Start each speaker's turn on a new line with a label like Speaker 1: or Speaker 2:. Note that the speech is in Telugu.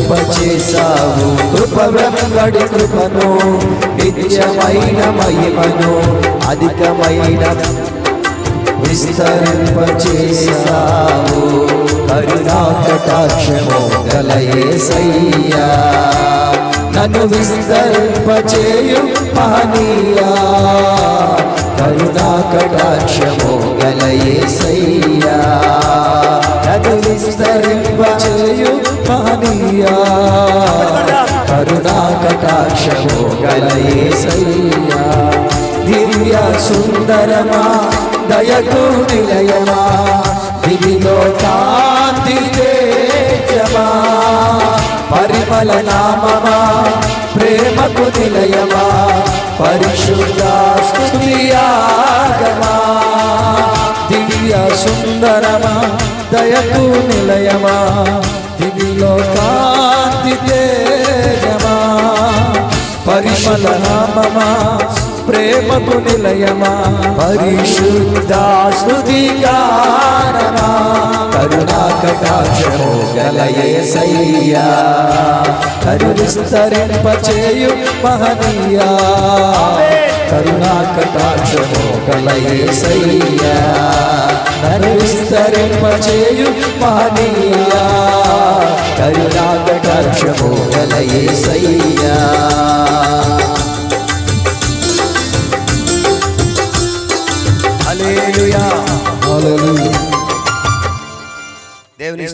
Speaker 1: విస్తరింపచేసావు. కృప వెంబడి కృపను, నిత్యమైన మహిమను, అధికమైన విస్తరింపచేసావు. కరుణా కటాక్షము గల యేసయ్యా, నన్ను విస్తరింపచేయు మహనీయా. కరుణా కటాక్షము గల యేసయ్యా, నన్ను విస్తరింపచేయు మహనీయా. కరుణా కటాక్షము గల యేసయ్యా. దివ్య సుందరమా, దయకు నిలయమా, దివిలో కాంతి తేజమా, పరిమళ నామమా, ప్రేమకు నిలయమా, పరిశుద్ధ స్తుతియాగమా. దివ్య సుందరమా, దయకు నిలయమా, దివిలో కాంతి తేజమా, పరిమళ నామమా, ప్రేమకు నిలయమా, పరిశుద్ధ స్తుతిగానమా. కరుణా కటాక్షము గల యేసయ్యా, కరు విస్తరింపచేయు మహనీయా. కరుణా కటాక్షము గల యేసయ్యా, కరు విస్తరింపచేయు మహనీయా. కరుణా కటాక్షము గల యేసయ్యా. హల్లెలూయా, హల్లెలూయా. దేవుని